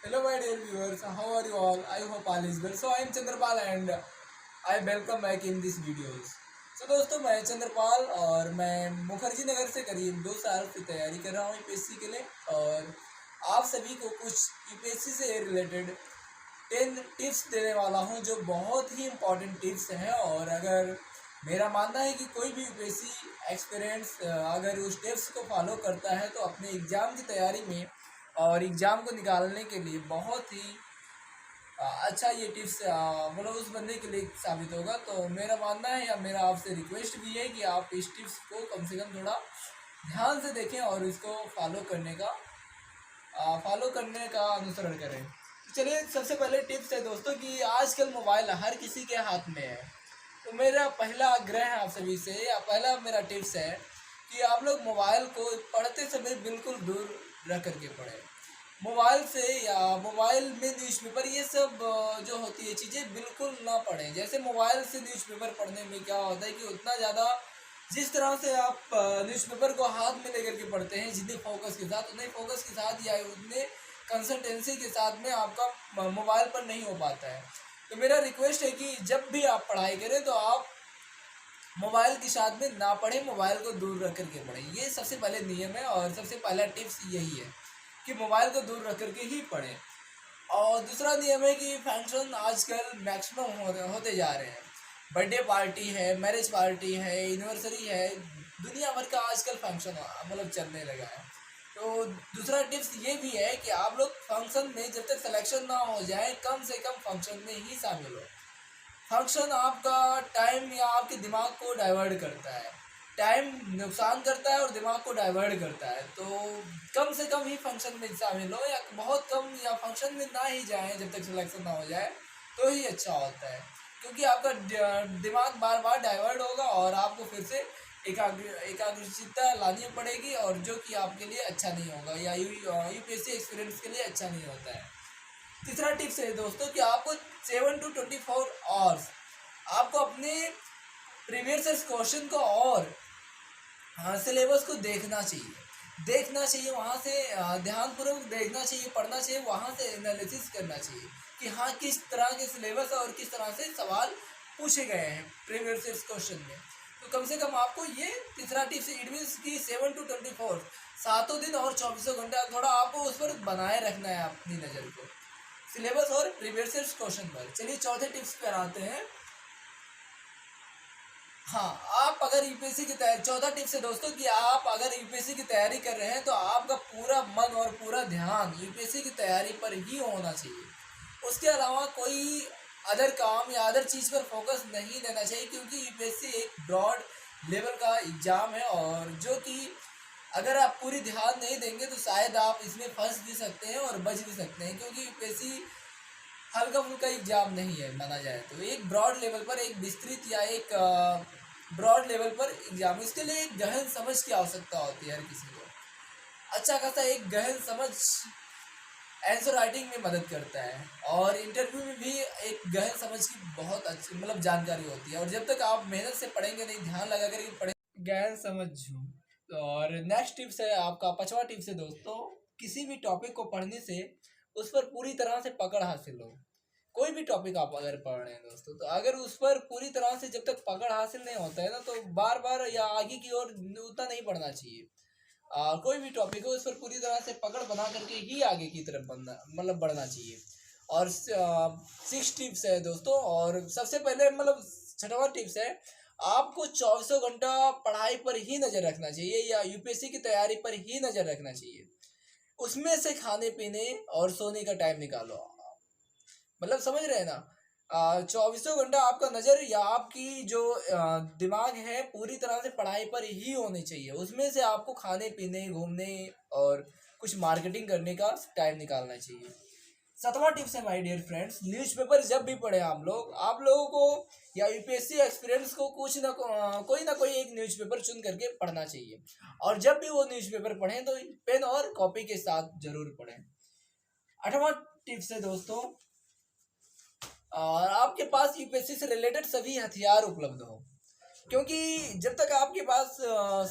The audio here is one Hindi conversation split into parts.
Hello, my dear viewers. How are you all? I hope all is well. So I am Chandrapal and I welcome back in this videos. So दोस्तों मैं चंद्रपाल और मैं मुखर्जी नगर से करीब 2 साल से तैयारी कर रहा हूँ यूपीएससी के लिए और आप सभी को कुछ यूपीएससी से रिलेटेड 10 टिप्स देने वाला हूँ जो बहुत ही इम्पोर्टेंट टिप्स हैं। और अगर मेरा मानना है कि कोई भी यूपीएससी एक्सपीरियंस अगर उस टिप्स को फॉलो करता है तो अपने एग्ज़ाम की तैयारी में और एग्ज़ाम को निकालने के लिए बहुत ही अच्छा ये टिप्स मतलब उस बंदे के लिए साबित होगा। तो मेरा मानना है या मेरा आपसे रिक्वेस्ट भी है कि आप इस टिप्स को कम से कम थोड़ा ध्यान से देखें और इसको फॉलो करने का अनुसरण करें। तो चलिए सबसे पहले टिप्स है दोस्तों कि आजकल मोबाइल हर किसी के हाथ में है। तो मेरा पहला आग्रह है आप सभी से या पहला मेरा टिप्स है कि आप लोग मोबाइल को पढ़ते समय बिल्कुल दूर रख करके पढ़ें। मोबाइल से या मोबाइल में न्यूज़पेपर ये सब जो होती है चीज़ें बिल्कुल ना पढ़ें। जैसे मोबाइल से न्यूज़पेपर पढ़ने में क्या होता है कि उतना ज़्यादा जिस तरह से आप न्यूज़पेपर को हाथ में लेकर के पढ़ते हैं जितने फोकस के साथ उतने फोकस के साथ या उतने कंसल्टेंसी के साथ में आपका मोबाइल पर नहीं हो पाता है। तो मेरा रिक्वेस्ट है कि जब भी आप पढ़ाई करें तो आप मोबाइल के साथ में ना पढ़ें, मोबाइल को दूर रख करके पढ़ें। ये सबसे पहले नियम है और सबसे पहला टिप्स यही है कि मोबाइल को दूर रख करके ही पढ़ें। और दूसरा नियम है कि फंक्शन आजकल मैक्सिमम होते जा रहे हैं। बर्थडे पार्टी है, मैरिज पार्टी है, एनिवर्सरी है, दुनिया भर का आजकल फंक्शन मतलब चलने लगा है। तो दूसरा टिप्स ये भी है कि आप लोग फंक्शन में जब तक सिलेक्शन ना हो जाए कम से कम फंक्शन में ही शामिल हो। फंक्शन आपका टाइम या आपके दिमाग को डाइवर्ट करता है, टाइम नुकसान करता है और दिमाग को डाइवर्ट करता है। तो कम से कम ही फंक्शन में शामिल हो या बहुत कम या फंक्शन में ना ही जाएं जब तक सिलेक्शन ना हो जाए तो ही अच्छा होता है। क्योंकि आपका दिमाग बार बार डाइवर्ट होगा और आपको फिर से एकाग्रचित्ता लानी पड़ेगी और जो कि आपके लिए अच्छा नहीं होगा या यूपीएससी एक्सपीरियंस के लिए अच्छा नहीं होता है। तीसरा टिप्स है दोस्तों कि आपको 7 to 24 आवर्स आपको अपने प्रीवियस क्वेश्चन को और सिलेबस को देखना चाहिए वहाँ से ध्यानपूर्वक देखना चाहिए, पढ़ना चाहिए, वहाँ से एनालिसिस करना चाहिए कि हाँ किस तरह के सिलेबस और किस तरह से सवाल पूछे गए हैं प्रीवियस क्वेश्चन में। तो कम से कम आपको ये तीसरा टिप्स इट मीन्स कि 7 to 24 सातों दिन और 24 घंटा थोड़ा आपको उस पर बनाए रखना है अपनी नज़र को, सिलेबस और प्रीवियस क्वेश्चन पर। चलिए चौथे टिप्स पर आते हैं। हाँ, आप अगर यूपीएससी की तैयारी, चौथा टिप्स है दोस्तों कि आप अगर यूपीएससी की तैयारी कर रहे हैं तो आपका पूरा मन और पूरा ध्यान यूपीएससी की तैयारी पर ही होना चाहिए। उसके अलावा कोई अदर काम या अदर चीज़ पर फोकस नहीं देना चाहिए क्योंकि यूपीएससी एक ब्रॉड लेवल का एग्ज़ाम है और जो कि अगर आप पूरी ध्यान नहीं देंगे तो शायद आप इसमें फंस भी सकते हैं और बच भी सकते हैं। क्योंकि यूपीएससी हल्का फुल्का एग्जाम नहीं है माना जाए तो, एक ब्रॉड लेवल पर एक विस्तृत या एक ब्रॉड लेवल पर एग्जाम, इसके लिए एक गहन समझ की आवश्यकता होती है हर किसी को। अच्छा खासा एक गहन समझ आंसर राइटिंग में मदद करता है और इंटरव्यू में भी एक गहन समझ की बहुत अच्छी मतलब जानकारी होती है। और जब तक आप मेहनत से पढ़ेंगे नहीं, ध्यान लगा कर पढ़ेंगे, गहन समझ और नेक्स्ट टिप्स है आपका पांचवा टिप्स है दोस्तों, किसी भी टॉपिक को पढ़ने से उस पर पूरी तरह से पकड़ हासिल हो। कोई भी टॉपिक आप अगर पढ़ रहे हैं दोस्तों तो अगर उस पर पूरी तरह से जब तक पकड़ हासिल नहीं होता है ना तो बार बार या आगे की ओर उतना नहीं बढ़ना चाहिए। कोई भी टॉपिक हो उस पर पूरी तरह से पकड़ बना करके ही आगे की तरफ बढ़ना चाहिए। और 6 टिप्स है दोस्तों और सबसे पहले मतलब छठवां टिप्स है, आपको 24 घंटा पढ़ाई पर ही नज़र रखना चाहिए या यूपीएससी की तैयारी पर ही नज़र रखना चाहिए। उसमें से खाने पीने और सोने का टाइम निकालो। मतलब समझ रहे हैं ना, 24 घंटा आपका नज़र या आपकी जो दिमाग है पूरी तरह से पढ़ाई पर ही होनी चाहिए। उसमें से आपको खाने पीने, घूमने और कुछ मार्केटिंग करने का टाइम निकालना चाहिए। सातवां टिप्स है माय डियर फ्रेंड्स, न्यूज़पेपर जब भी पढ़े आप लोगों को या यूपीएससी एक्सपीरियंस को कोई ना कोई एक न्यूज़पेपर चुन करके पढ़ना चाहिए। और जब भी वो न्यूज़पेपर पढ़ें तो पेन और कॉपी के साथ जरूर पढ़ें। आठवां टिप्स है दोस्तों, और आपके पास यूपीएससी से रिलेटेड सभी हथियार उपलब्ध हो। क्योंकि जब तक आपके पास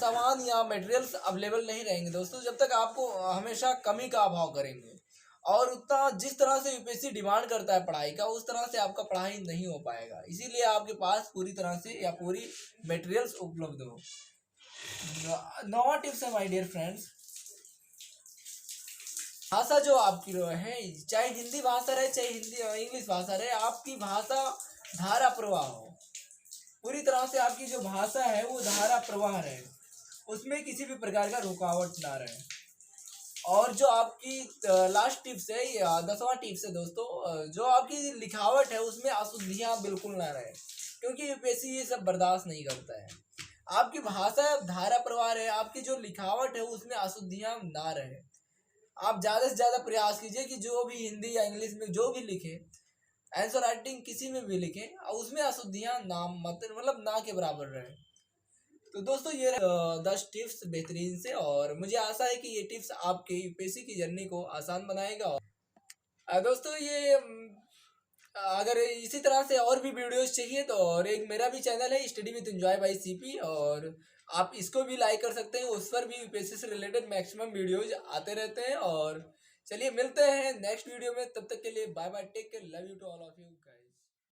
सामान या मटेरियल्स अवेलेबल नहीं रहेंगे दोस्तों, जब तक आपको हमेशा कमी का अभाव करेंगे और उतना जिस तरह से यूपीएससी डिमांड करता है पढ़ाई का, उस तरह से आपका पढ़ाई नहीं हो पाएगा। इसीलिए आपके पास पूरी तरह से या पूरी मटेरियल्स उपलब्ध हो। नौवां टिप्स है माय डियर फ्रेंड्स, भाषा जो आपकी है, चाहे हिंदी भाषा रहे चाहे हिंदी इंग्लिश भाषा रहे, आपकी भाषा धारा प्रवाह हो। पूरी तरह से आपकी जो भाषा है वो धारा प्रवाह रहे, उसमें किसी भी प्रकार का रुकावट ना रहे। और जो आपकी लास्ट टिप्स है या 10वां टिप्स है दोस्तों, जो आपकी लिखावट है उसमें अशुद्धियाँ बिल्कुल ना रहे, क्योंकि यूपीएससी ये सब बर्दाश्त नहीं करता है। आपकी भाषा धारा प्रवाह रहे, आपकी जो लिखावट है उसमें अशुद्धियाँ ना रहे। आप ज़्यादा से ज़्यादा प्रयास कीजिए कि जो भी हिंदी या इंग्लिश में जो भी लिखे, आंसर राइटिंग किसी में भी लिखे, उसमें अशुद्धियाँ ना मतलब ना के बराबर रहे। तो दोस्तों ये 10 टिप्स बेहतरीन से, और मुझे आशा है कि ये टिप्स आपके यूपीएससी की जर्नी को आसान बनाएगा। और दोस्तों ये अगर इसी तरह से और भी वीडियोस चाहिए तो और एक मेरा भी चैनल है study with enjoy bye CP, और आप इसको भी लाइक कर सकते हैं। उस पर भी यूपीएससी से रिलेटेड मैक्सिमम वीडियोज आते रहते हैं। और चलिए मिलते हैं नेक्स्ट वीडियो में, तब तक के लिए bye bye, take care, love you to all of you guys.